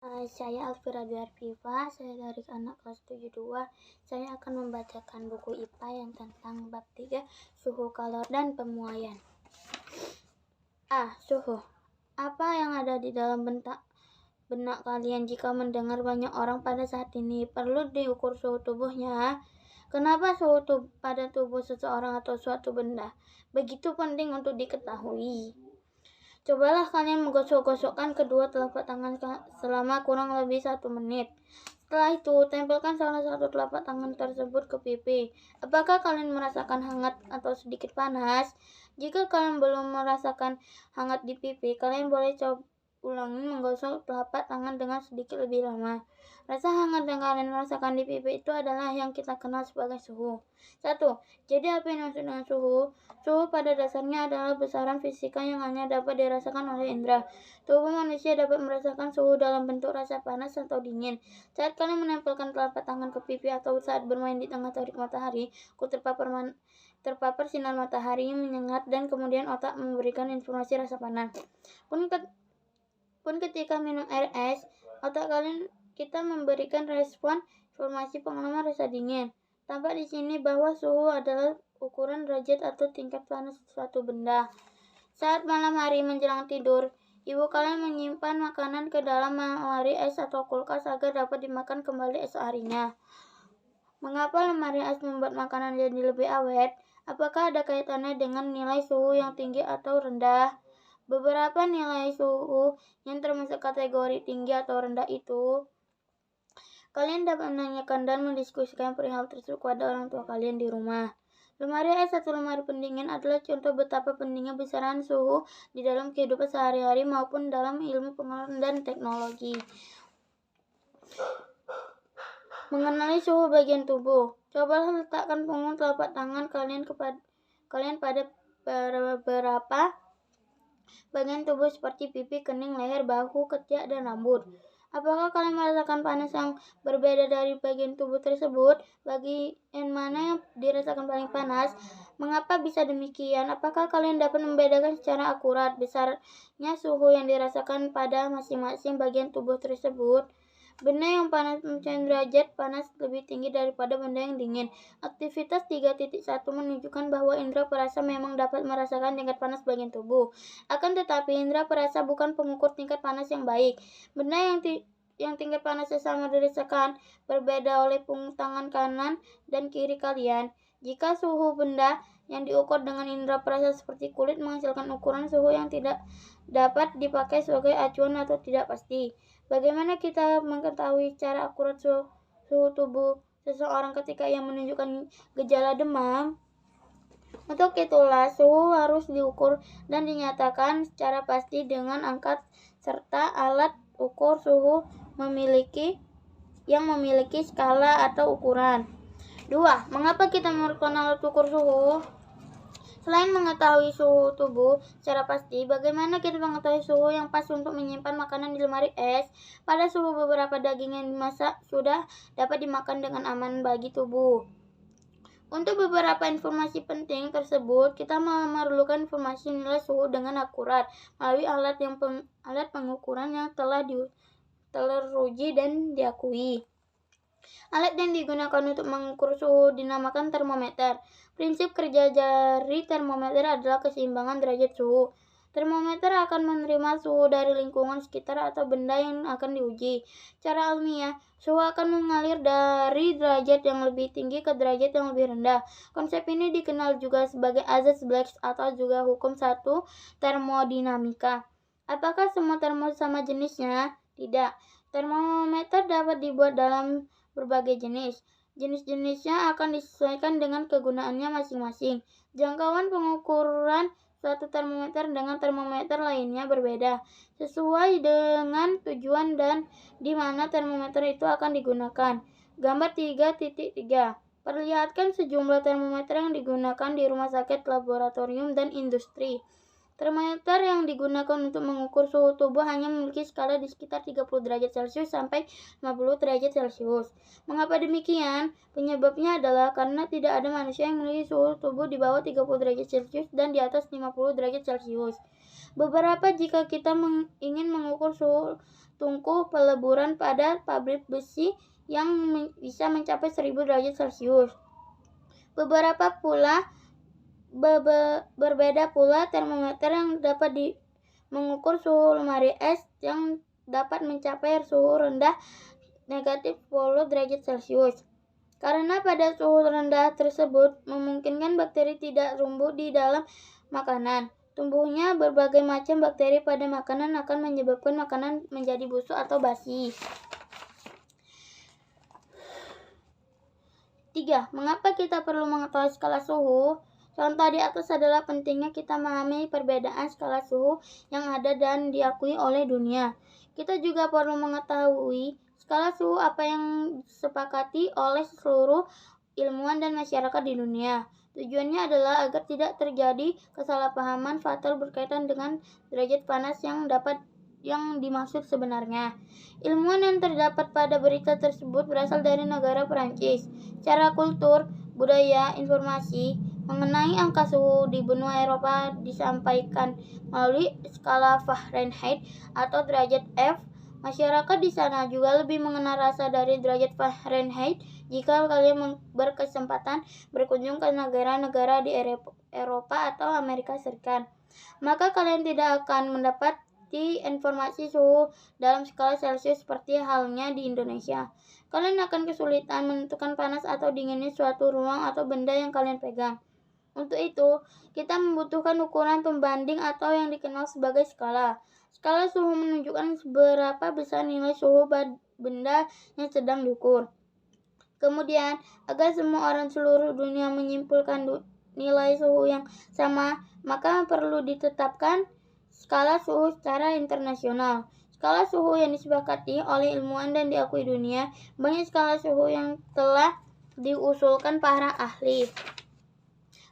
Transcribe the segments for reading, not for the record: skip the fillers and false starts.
Saya Alvira Diarpiva, saya dari anak kelas 72. Saya akan membacakan buku IPA yang tentang bab 3, suhu, kalor, dan pemuaian. Suhu. Apa yang ada di dalam benak kalian jika mendengar banyak orang pada saat ini? Perlu diukur suhu tubuhnya. Kenapa suhu pada tubuh seseorang atau suatu benda begitu penting untuk diketahui? Cobalah kalian menggosok-gosokkan kedua telapak tangan selama kurang lebih 1 menit. Setelah itu, tempelkan salah satu telapak tangan tersebut ke pipi. Apakah kalian merasakan hangat atau sedikit panas? Jika kalian belum merasakan hangat di pipi, kalian boleh coba ulangi menggosok telapak tangan dengan sedikit lebih lama. Rasa hangat yang kalian rasakan di pipi itu adalah yang kita kenal sebagai suhu. 1. Jadi apa yang dimaksud dengan suhu? Suhu pada dasarnya adalah besaran fisika yang hanya dapat dirasakan oleh indera. Tubuh manusia dapat merasakan suhu dalam bentuk rasa panas atau dingin. Saat kalian menempelkan telapak tangan ke pipi atau saat bermain di tengah terik matahari, kulit terpapar sinar matahari menyengat dan kemudian otak memberikan informasi rasa panas. Pun ketika minum air es, otak kita memberikan respon informasi pengalaman rasa dingin. Tampak di sini bahwa suhu adalah ukuran derajat atau tingkat panas suatu benda. Saat malam hari menjelang tidur, ibu kalian menyimpan makanan ke dalam lemari es atau kulkas agar dapat dimakan kembali esok harinya. Mengapa lemari es membuat makanan jadi lebih awet? Apakah ada kaitannya dengan nilai suhu yang tinggi atau rendah? Beberapa nilai suhu yang termasuk kategori tinggi atau rendah itu, kalian dapat menanyakan dan mendiskusikan perihal tersebut kepada orang tua kalian di rumah. Lemari es atau lemari pendingin adalah contoh betapa pentingnya besaran suhu di dalam kehidupan sehari-hari maupun dalam ilmu pengetahuan dan teknologi. Mengenali suhu bagian tubuh. Cobalah letakkan punggung telapak tangan kalian pada beberapa bagian tubuh seperti pipi, kening, leher, bahu, ketiak, dan rambut. Apakah kalian merasakan panas yang berbeda dari bagian tubuh tersebut? Bagian mana yang dirasakan paling panas? Mengapa bisa demikian? Apakah kalian dapat membedakan secara akurat besarnya suhu yang dirasakan pada masing-masing bagian tubuh tersebut? Benda yang panas mencapai derajat panas lebih tinggi daripada benda yang dingin. Aktivitas 3.1 menunjukkan bahwa indera perasa memang dapat merasakan tingkat panas bagian tubuh. Akan tetapi, indera perasa bukan pengukur tingkat panas yang baik. Benda yang tingkat panasnya sama dirasakan berbeda oleh punggung tangan kanan dan kiri kalian. Jika suhu benda yang diukur dengan indera perasa seperti kulit menghasilkan ukuran suhu yang tidak dapat dipakai sebagai acuan atau tidak pasti. Bagaimana kita mengetahui secara akurat suhu tubuh seseorang ketika ia menunjukkan gejala demam? Untuk itulah, suhu harus diukur dan dinyatakan secara pasti dengan angka serta alat ukur suhu yang memiliki skala atau ukuran. 2. Mengapa kita memerlukan alat ukur suhu? Selain mengetahui suhu tubuh secara pasti, bagaimana kita mengetahui suhu yang pas untuk menyimpan makanan di lemari es? Pada suhu beberapa daging yang dimasak sudah dapat dimakan dengan aman bagi tubuh. Untuk beberapa informasi penting tersebut, kita memerlukan informasi nilai suhu dengan akurat melalui alat pengukuran yang telah teruji dan diakui. Alat yang digunakan untuk mengukur suhu dinamakan termometer. Prinsip kerja jari termometer adalah keseimbangan derajat suhu. Termometer akan menerima suhu dari lingkungan sekitar atau benda yang akan diuji. Secara ilmiah, suhu akan mengalir dari derajat yang lebih tinggi ke derajat yang lebih rendah. Konsep ini dikenal juga sebagai azas Black atau juga hukum 1 termodinamika. Apakah semua termos sama jenisnya? Tidak. Termometer dapat dibuat dalam berbagai jenis. Jenis-jenisnya akan disesuaikan dengan kegunaannya masing-masing. Jangkauan pengukuran suatu termometer dengan termometer lainnya berbeda, sesuai dengan tujuan dan di mana termometer itu akan digunakan. Gambar 3.3. Perlihatkan sejumlah termometer yang digunakan di rumah sakit, laboratorium, dan industri. Termometer yang digunakan untuk mengukur suhu tubuh hanya memiliki skala di sekitar 30 derajat Celcius sampai 50 derajat Celcius. Mengapa demikian? Penyebabnya adalah karena tidak ada manusia yang memiliki suhu tubuh di bawah 30 derajat Celcius dan di atas 50 derajat Celcius. Beberapa jika kita ingin mengukur suhu tungku peleburan pada pabrik besi yang bisa mencapai 1000 derajat Celcius. Berbeda pula termometer yang dapat mengukur suhu lemari es yang dapat mencapai suhu rendah negatif 10 derajat Celcius. Karena pada suhu rendah tersebut memungkinkan bakteri tidak tumbuh di dalam makanan. Tumbuhnya berbagai macam bakteri pada makanan akan menyebabkan makanan menjadi busuk atau basi. 3. Mengapa kita perlu mengetahui skala suhu? Contoh di atas adalah pentingnya kita memahami perbedaan skala suhu yang ada dan diakui oleh dunia. Kita juga perlu mengetahui skala suhu apa yang disepakati oleh seluruh ilmuwan dan masyarakat di dunia. Tujuannya adalah agar tidak terjadi kesalahpahaman fatal berkaitan dengan derajat panas yang dimaksud sebenarnya. Ilmuwan yang terdapat pada berita tersebut berasal dari negara Perancis. Secara kultur, budaya, informasi mengenai angka suhu di benua Eropa disampaikan melalui skala Fahrenheit atau derajat F. Masyarakat di sana juga lebih mengenal rasa dari derajat Fahrenheit. Jika kalian berkesempatan berkunjung ke negara-negara di Eropa atau Amerika Serikat, maka kalian tidak akan mendapati informasi suhu dalam skala Celcius seperti halnya di Indonesia. Kalian akan kesulitan menentukan panas atau dinginnya suatu ruang atau benda yang kalian pegang. Untuk itu, kita membutuhkan ukuran pembanding atau yang dikenal sebagai skala. Skala suhu menunjukkan seberapa besar nilai suhu benda yang sedang diukur. Kemudian, agar semua orang seluruh dunia menyimpulkan nilai suhu yang sama, maka perlu ditetapkan skala suhu secara internasional. Skala suhu yang disepakati oleh ilmuwan dan diakui dunia. Banyak skala suhu yang telah diusulkan para ahli.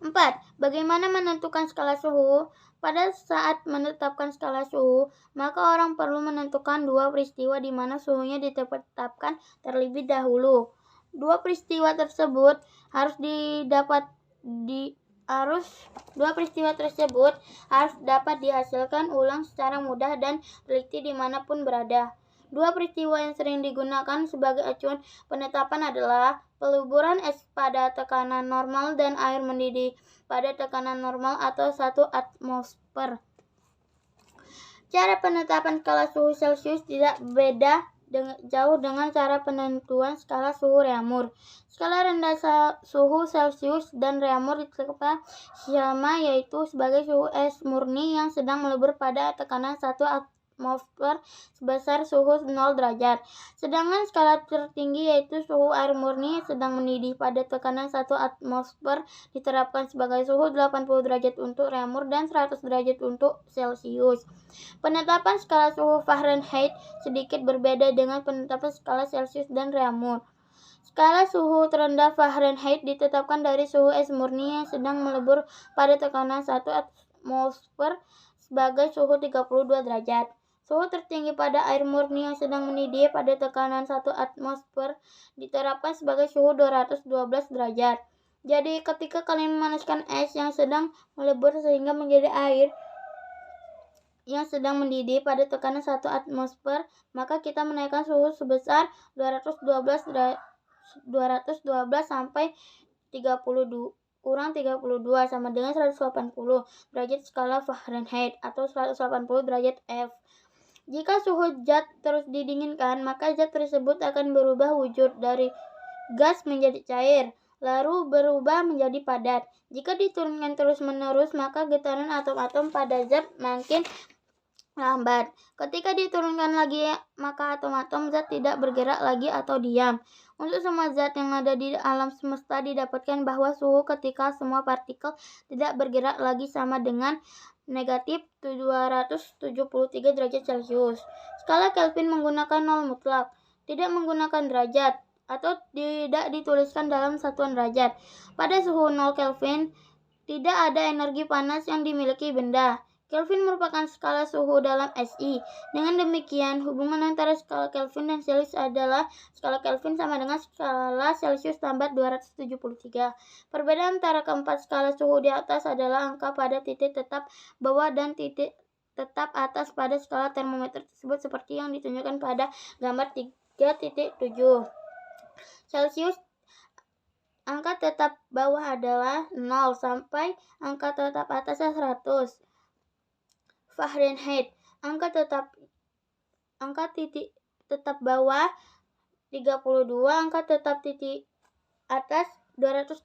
4. Bagaimana menentukan skala suhu? Pada saat menetapkan skala suhu, maka orang perlu menentukan dua peristiwa di mana suhunya ditetapkan terlebih dahulu. Dua peristiwa tersebut harus dapat dihasilkan ulang secara mudah dan teliti dimanapun berada. Dua peristiwa yang sering digunakan sebagai acuan penetapan adalah peleburan es pada tekanan normal dan air mendidih pada tekanan normal atau 1 atmosfer. Cara penetapan skala suhu Celcius tidak beda jauh dengan cara penentuan skala suhu Reaumur. Skala rendah suhu Celcius dan Reaumur ditetapkan sama, yaitu sebagai suhu es murni yang sedang melebur pada tekanan 1 atmosfer sebesar suhu 0 derajat. Sedangkan skala tertinggi yaitu suhu air murni sedang mendidih pada tekanan 1 atmosfer diterapkan sebagai suhu 80 derajat untuk Reaumur dan 100 derajat untuk Celcius. Penetapan skala suhu Fahrenheit sedikit berbeda dengan penetapan skala Celcius dan Reaumur. Skala suhu terendah Fahrenheit ditetapkan dari suhu es murni yang sedang melebur pada tekanan 1 atmosfer sebagai suhu 32 derajat. Suhu tertinggi pada air murni yang sedang mendidih pada tekanan 1 atmosfer diterapkan sebagai suhu 212 derajat. Jadi ketika kalian memanaskan es yang sedang melebur sehingga menjadi air yang sedang mendidih pada tekanan 1 atmosfer, maka kita menaikkan suhu sebesar 212 sampai 32 sama dengan 180 derajat skala Fahrenheit atau 180 derajat F. Jika suhu zat terus didinginkan, maka zat tersebut akan berubah wujud dari gas menjadi cair, lalu berubah menjadi padat. Jika diturunkan terus-menerus, maka getaran atom-atom pada zat makin lambat. Ketika diturunkan lagi, maka atom-atom zat tidak bergerak lagi atau diam. Untuk semua zat yang ada di alam semesta didapatkan bahwa suhu ketika semua partikel tidak bergerak lagi sama dengan negatif 273 derajat Celcius. Skala Kelvin menggunakan 0 mutlak, tidak menggunakan derajat, atau tidak dituliskan dalam satuan derajat. Pada suhu 0 Kelvin, tidak ada energi panas yang dimiliki benda. Kelvin merupakan skala suhu dalam SI. Dengan demikian, hubungan antara skala Kelvin dan Celsius adalah skala Kelvin sama dengan skala Celsius tambah 273. Perbedaan antara keempat skala suhu di atas adalah angka pada titik tetap bawah dan titik tetap atas pada skala termometer tersebut seperti yang ditunjukkan pada gambar 3.7. Celsius, angka tetap bawah adalah 0 sampai angka tetap atasnya 100. Fahrenheit, angka titik tetap bawah 32, angka tetap titik atas 212.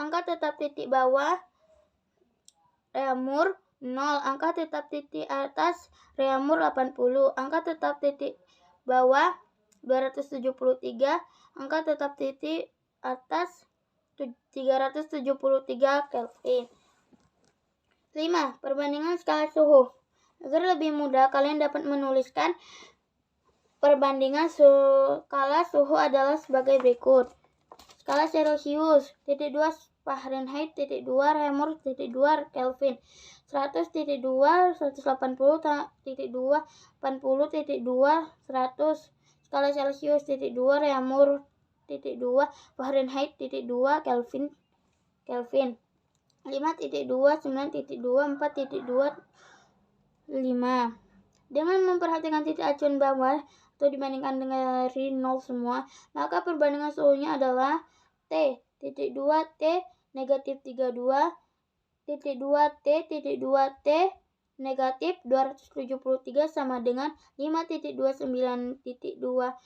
Angka tetap titik bawah Reaumur 0, angka tetap titik atas Reaumur 80, angka tetap titik bawah 273, angka tetap titik atas 373 Kelvin. 5. Perbandingan skala suhu. Agar lebih mudah, kalian dapat menuliskan perbandingan skala suhu adalah sebagai berikut. Skala Celsius, titik 2 Fahrenheit, titik 2 Reaumur, titik 2 Kelvin. 100, titik 2, 180, titik 2, 80, titik 2, 100. Skala Celsius, titik 2 Reaumur, titik 2 Fahrenheit, titik 2 Kelvin. 5.2, 9.2, 4.2, 5. Dengan memperhatikan titik acuan bawah atau dibandingkan dengan dari 0 semua, maka perbandingan suhunya adalah T, titik 2 T negatif 32, titik 2 T, titik 2 T negatif 273 sama dengan 5.29.24.25.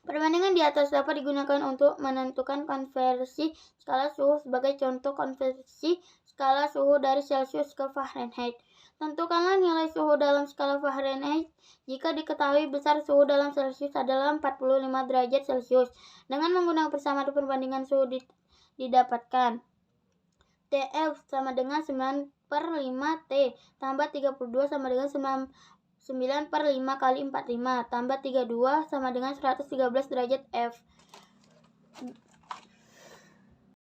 Perbandingan di atas dapat digunakan untuk menentukan konversi skala suhu. Sebagai contoh, konversi skala suhu dari Celsius ke Fahrenheit. Tentukanlah nilai suhu dalam skala Fahrenheit jika diketahui besar suhu dalam Celsius adalah 45 derajat Celsius. Dengan menggunakan persamaan perbandingan suhu didapatkan TF sama dengan 9/5 T tambah 32 sama dengan 9/5 kali 45 tambah 32 sama dengan 113 derajat F.